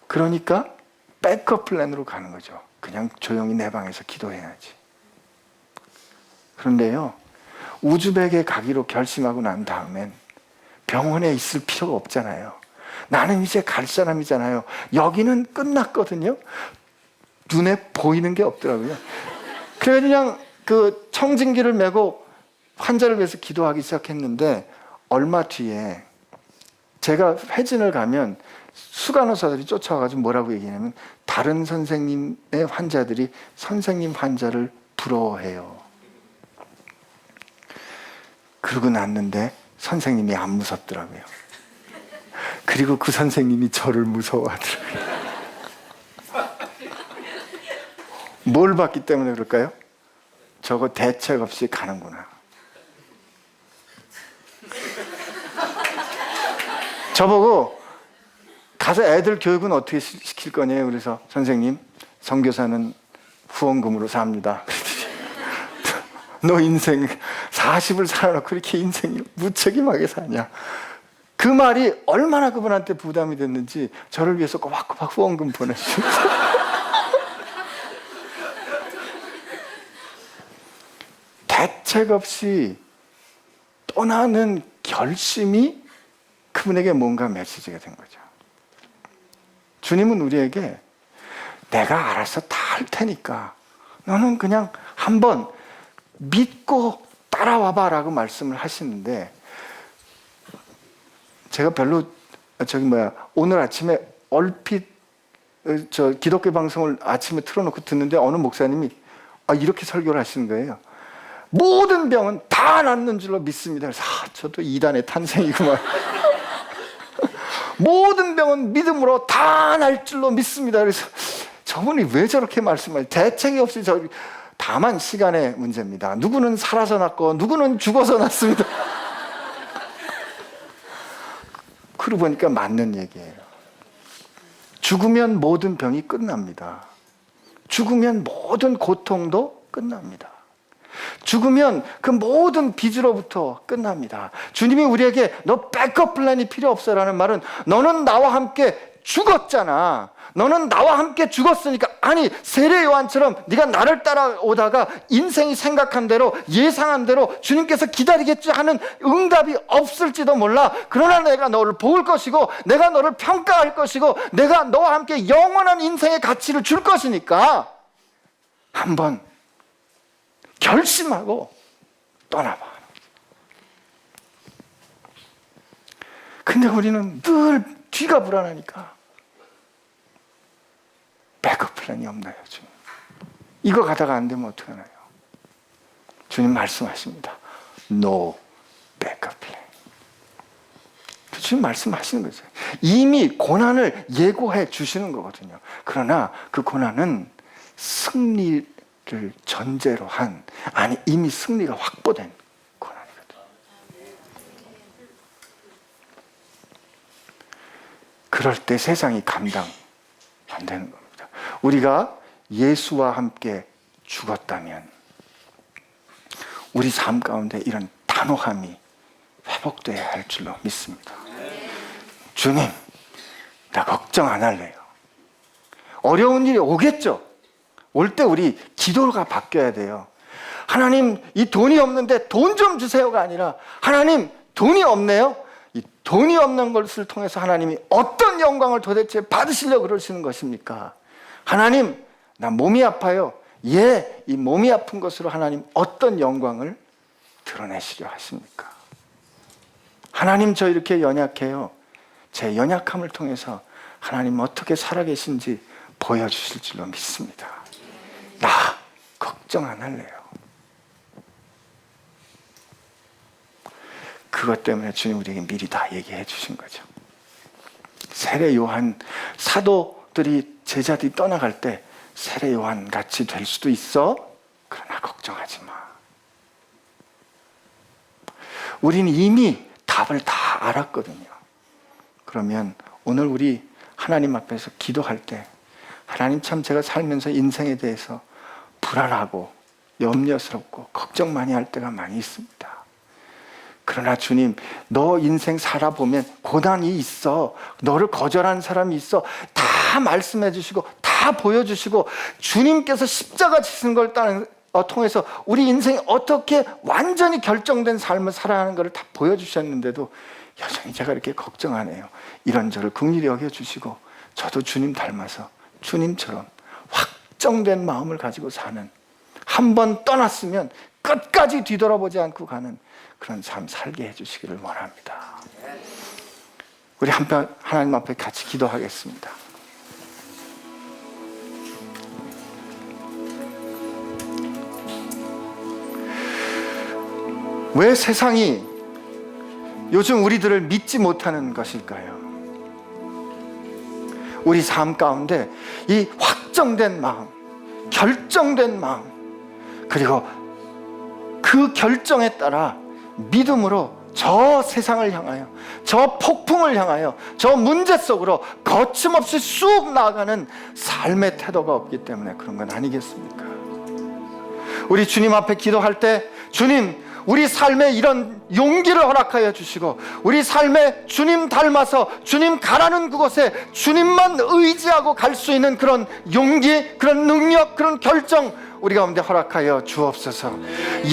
그러니까 백업 플랜으로 가는 거죠. 그냥 조용히 내 방에서 기도해야지. 그런데요, 우즈벡에 가기로 결심하고 난 다음엔 병원에 있을 필요가 없잖아요. 나는 이제 갈 사람이잖아요. 여기는 끝났거든요. 눈에 보이는 게 없더라고요. 그래서 그냥 그 청진기를 메고 환자를 위해서 기도하기 시작했는데 얼마 뒤에 제가 회진을 가면 수간호사들이 쫓아와가지고 뭐라고 얘기하냐면 다른 선생님의 환자들이 선생님 환자를 부러워해요. 그러고 났는데 선생님이 안 무섭더라고요. 그리고 그 선생님이 저를 무서워하더라고요. 뭘 봤기 때문에 그럴까요? 저거 대책 없이 가는구나. 저보고 가서 애들 교육은 어떻게 시킬 거냐고. 그래서 선생님, 선교사는 후원금으로 삽니다. 너 인생 40을 살아놓고 이렇게 인생이 무책임하게 사냐. 그 말이 얼마나 그분한테 부담이 됐는지 저를 위해서 꼬박꼬박 후원금 보내주셨어요. 대책 없이 떠나는 결심이 그분에게 뭔가 메시지가 된 거죠. 주님은 우리에게 내가 알아서 다 할 테니까 너는 그냥 한번 믿고 따라와봐 라고 말씀을 하시는데, 제가 별로 오늘 아침에 얼핏 기독교 방송을 아침에 틀어놓고 듣는데 어느 목사님이 이렇게 설교를 하시는 거예요. 모든 병은 다 낫는 줄로 믿습니다. 그래서 저도 이단의 탄생이구만. 모든 병은 믿음으로 다 날 줄로 믿습니다. 그래서 저분이 왜 저렇게 말씀하지? 대책이 없이 다만 시간의 문제입니다. 누구는 살아서 낫고 누구는 죽어서 낫습니다. 그러고 보니까 맞는 얘기예요. 죽으면 모든 병이 끝납니다. 죽으면 모든 고통도 끝납니다. 죽으면 그 모든 빚으로부터 끝납니다. 주님이 우리에게 너 백업 플랜이 필요 없어라는 말은 너는 나와 함께 죽었잖아. 너는 나와 함께 죽었으니까, 아니 세례 요한처럼 네가 나를 따라오다가 인생이 생각한 대로 예상한 대로 주님께서 기다리겠지 하는 응답이 없을지도 몰라. 그러나 내가 너를 볼 것이고 내가 너를 평가할 것이고 내가 너와 함께 영원한 인생의 가치를 줄 것이니까 한번 결심하고 떠나봐. 근데 우리는 늘 뒤가 불안하니까 백업 플랜이 없나요, 주님? 이거 가다가 안 되면 어떡하나요? 주님 말씀하십니다. No backup plan. 주님 말씀하시는 거죠. 이미 고난을 예고해 주시는 거거든요. 그러나 그 고난은 승리를 전제로 한, 이미 승리가 확보된 고난이거든요. 그럴 때 세상이 감당 안 되는 겁니다. 우리가 예수와 함께 죽었다면 우리 삶 가운데 이런 단호함이 회복돼야 할 줄로 믿습니다. 주님, 나 걱정 안 할래요. 어려운 일이 오겠죠. 올 때 우리 기도가 바뀌어야 돼요. 하나님, 이 돈이 없는데 돈 좀 주세요가 아니라, 하나님, 돈이 없네요. 이 돈이 없는 것을 통해서 하나님이 어떤 영광을 도대체 받으시려고 그러시는 것입니까? 하나님, 나 몸이 아파요. 예, 이 몸이 아픈 것으로 하나님 어떤 영광을 드러내시려 하십니까? 하나님, 저 이렇게 연약해요. 제 연약함을 통해서 하나님 어떻게 살아계신지 보여주실 줄로 믿습니다. 나 걱정 안 할래요. 그것 때문에 주님 우리에게 미리 다 얘기해 주신 거죠. 세례 요한, 사도들이 제자들이 떠나갈 때 세례 요한 같이 될 수도 있어. 그러나 걱정하지 마. 우리는 이미 답을 다 알았거든요. 그러면 오늘 우리 하나님 앞에서 기도할 때, 하나님, 참 제가 살면서 인생에 대해서 불안하고 염려스럽고 걱정 많이 할 때가 많이 있습니다. 그러나 주님, 너 인생 살아보면 고난이 있어. 너를 거절한 사람이 있어. 다 말씀해 주시고 다 보여주시고 주님께서 십자가 지신 걸 통해서 우리 인생이 어떻게 완전히 결정된 삶을 살아야 하는 것을 다 보여주셨는데도 여전히 제가 이렇게 걱정하네요. 이런 저를 긍휼히 여겨주시고 저도 주님 닮아서 주님처럼 확정된 마음을 가지고 사는, 한 번 떠났으면 끝까지 뒤돌아보지 않고 가는 그런 삶 살게 해주시기를 원합니다. 우리 한편 하나님 앞에 같이 기도하겠습니다. 왜 세상이 요즘 우리들을 믿지 못하는 것일까요? 우리 삶 가운데 이 확정된 마음, 결정된 마음, 그리고 그 결정에 따라 믿음으로 저 세상을 향하여, 저 폭풍을 향하여, 저 문제 속으로 거침없이 쑥 나아가는 삶의 태도가 없기 때문에 그런 건 아니겠습니까? 우리 주님 앞에 기도할 때, 주님, 우리 삶에 이런 용기를 허락하여 주시고, 우리 삶에 주님 닮아서 주님 가라는 그곳에 주님만 의지하고 갈 수 있는 그런 용기, 그런 능력, 그런 결정 우리 가운데 허락하여 주옵소서.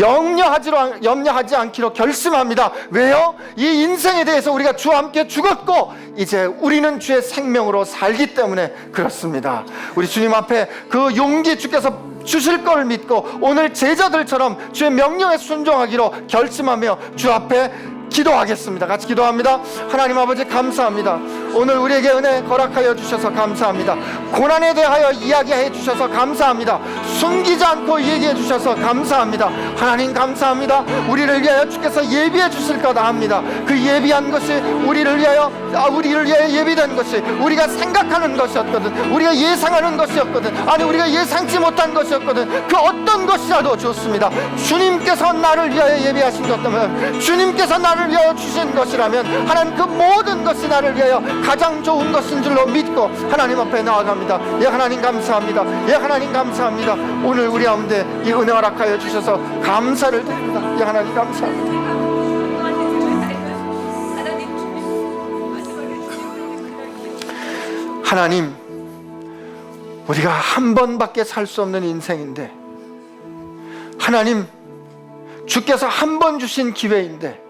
염려하지 않기로 결심합니다. 왜요? 이 인생에 대해서 우리가 주와 함께 죽었고 이제 우리는 주의 생명으로 살기 때문에 그렇습니다. 우리 주님 앞에 그 용기 주께서 주실 걸 믿고 오늘 제자들처럼 주의 명령에 순종하기로 결심하며 주 앞에 기도하겠습니다. 같이 기도합니다. 하나님 아버지, 감사합니다. 오늘 우리에게 은혜 허락하여 주셔서 감사합니다. 고난에 대하여 이야기해 주셔서 감사합니다. 숨기지 않고 얘기해 주셔서 감사합니다. 하나님 감사합니다. 우리를 위하여 주께서 예비해 주실 거다 합니다. 그 예비한 것이 우리를 위하여 예비된 것이 우리가 생각하는 것이었거든, 우리가 예상하는 것이었거든, 아니 우리가 예상치 못한 것이었거든, 그 어떤 것이라도 좋습니다. 주님께서 나를 위하여 예비하신 것이라면, 주님께서 나를 위하여 주신 것이라면 하나님 그 모든 것이 나를 위하여 가장 좋은 것인 줄로 믿고 하나님 앞에 나아갑니다. 예, 하나님 감사합니다. 예, 하나님 감사합니다. 오늘 우리 가운데 이 은혜 허락하여 주셔서 감사를 드립니다. 예, 하나님 감사합니다. 하나님, 우리가 한 번밖에 살 수 없는 인생인데, 하나님 주께서 한 번 주신 기회인데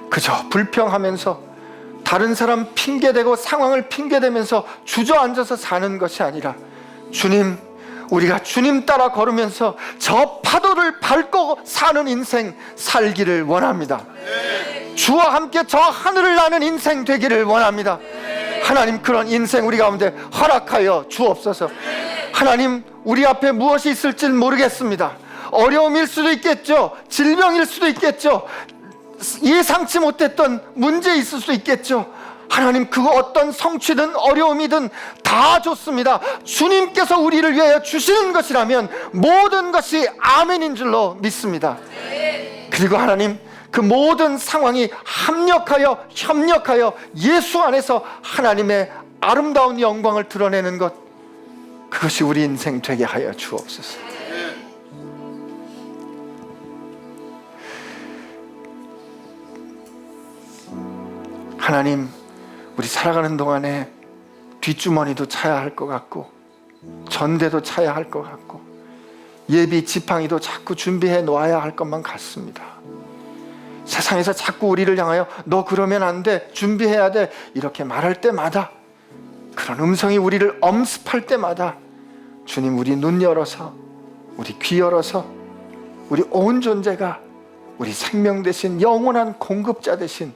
그저 불평하면서 다른 사람 핑계대고 상황을 핑계대면서 주저앉아서 사는 것이 아니라, 주님, 우리가 주님 따라 걸으면서 저 파도를 밟고 사는 인생 살기를 원합니다. 주와 함께 저 하늘을 나는 인생 되기를 원합니다. 하나님, 그런 인생 우리 가운데 허락하여 주옵소서. 하나님, 우리 앞에 무엇이 있을지 모르겠습니다. 어려움일 수도 있겠죠. 질병일 수도 있겠죠. 예상치 못했던 문제 있을 수도 있겠죠. 하나님, 그 어떤 성취든 어려움이든 다 좋습니다. 주님께서 우리를 위하여 주시는 것이라면 모든 것이 아멘인 줄로 믿습니다. 그리고 하나님, 그 모든 상황이 협력하여 예수 안에서 하나님의 아름다운 영광을 드러내는 것, 그것이 우리 인생 되게 하여 주옵소서. 하나님, 우리 살아가는 동안에 뒷주머니도 차야 할 것 같고 전대도 차야 할 것 같고 예비 지팡이도 자꾸 준비해 놓아야 할 것만 같습니다. 세상에서 자꾸 우리를 향하여 너 그러면 안 돼, 준비해야 돼, 이렇게 말할 때마다, 그런 음성이 우리를 엄습할 때마다 주님, 우리 눈 열어서, 우리 귀 열어서, 우리 온 존재가 우리 생명 되신 영원한 공급자 되신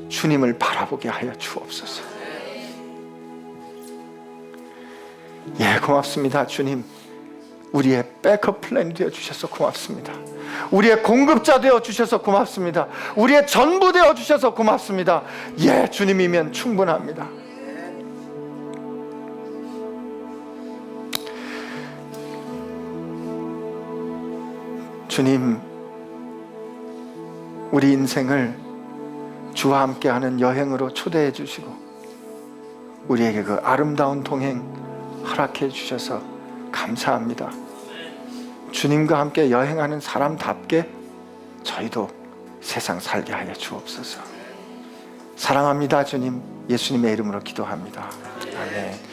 주님을 바라보게 하여 주옵소서. 예, 고맙습니다. 주님, 우리의 백업 플랜이 되어 주셔서 고맙습니다. 우리의 공급자 되어 주셔서 고맙습니다. 우리의 전부 되어 주셔서 고맙습니다. 예, 주님이면 충분합니다. 주님, 우리 인생을 주와 함께하는 여행으로 초대해 주시고 우리에게 그 아름다운 동행 허락해 주셔서 감사합니다. 주님과 함께 여행하는 사람답게 저희도 세상 살게 하여 주옵소서. 사랑합니다. 주님, 예수님의 이름으로 기도합니다. 아멘.